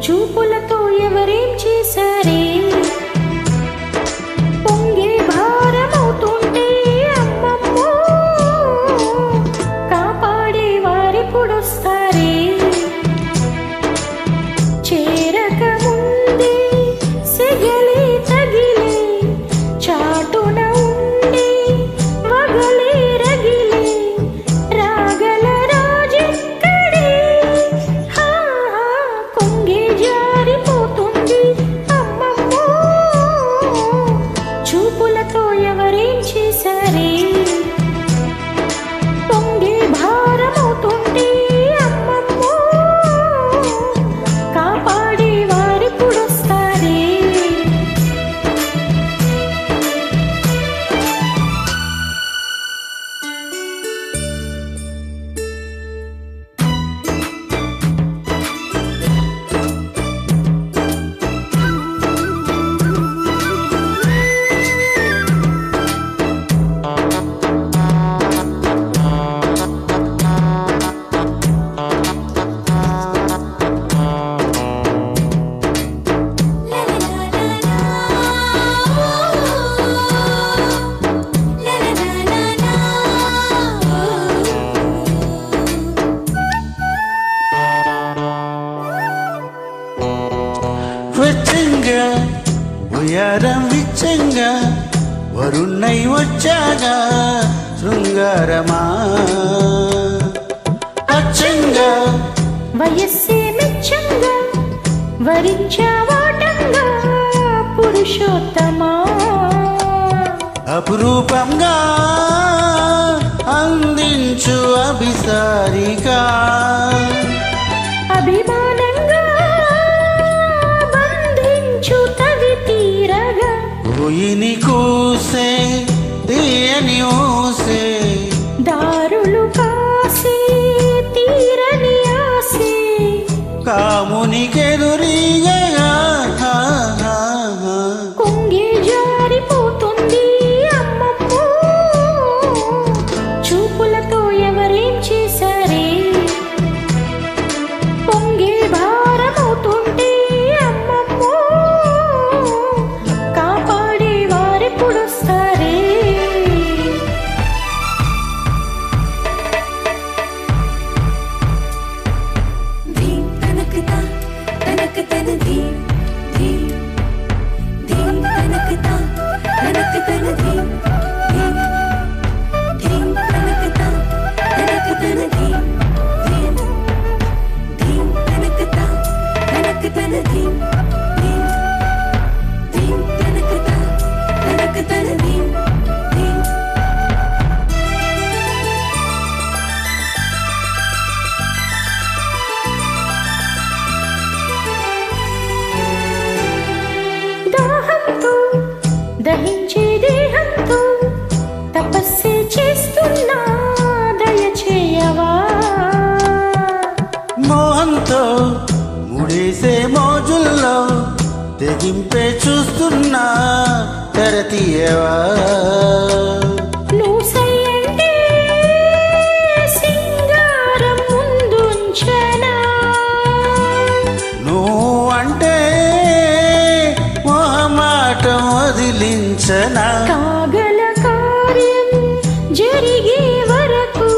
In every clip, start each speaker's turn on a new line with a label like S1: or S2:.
S1: చూపులతో ఎవరేం చేశారే పొంగే భారమవుతుంటే అమ్మమ్మో కాపాడే వారిప్పుడొస్తారే చేరక ముందే సెగలే తగిలే చాటున ఉండే వగలే రగిలే రాగల రాజెక్కడే కొంగే జారిపోతుంది అమ్మమ్మో చూపులతో ఎవరేం చేశారే పొంగే భారమవుతుంటే అమ్మమ్మో కాపాడే వారిప్పుడొస్తారే
S2: వచ్చంగా ఉయారం విచ్చంగా వరుణై వచ్చాగా శృంగారమా అచ్చంగా
S1: వయస్సే మెచ్చంగా వరించావాటంగా పురుషోత్తమా
S2: అపురూపంగా అందించు అభిసారిగా
S1: అభిమానంగా బంధించు తవి తీరగా
S2: పోయిని కూసే తీయని ఊసే
S1: దారులు కాసే తీరని ఆసే
S2: కామునికెదురీగా
S1: కొంగే జారిపోతుంది అమ్మమ్మో చూపులతో ఎవరేం చేశారే పొంగే భారమవుతుంటే అమ్మమ్మో కాపాడే వారిప్పుడొస్తారే
S3: ధీం తనకతా తనకతన ధీం ధీం ధీం తనకతా తనకతన ధీం ధీం ధీం తనకతా తనకతన ధీం ధీం ధీం తనకతా తనకతన ధీం ధీం ధీం తనకతా తనకతన ధీం ధీం
S1: దాహంతో దహించే దేహంతో తపస్సే చేస్తున్నా దయచేయవా
S2: మోహంతో ముడేసే మోజుల్లో తెగింపే చూస్తున్నా తెరతీయవా
S1: నువ్వు సయ్యంటే సింగారం ముందుంచనా
S2: నువ్వు అంటే మొహమాటం వదిలించనా
S1: కాగల కార్యం జరిగే వరకు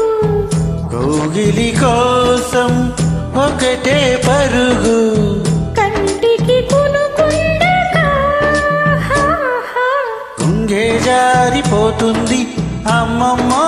S2: కోగిలి కోసం ఒకటే పరుగు
S1: కంటికి కొనుకుండగా
S2: కుంగే జారిపోతుంది అమ్మమ్మో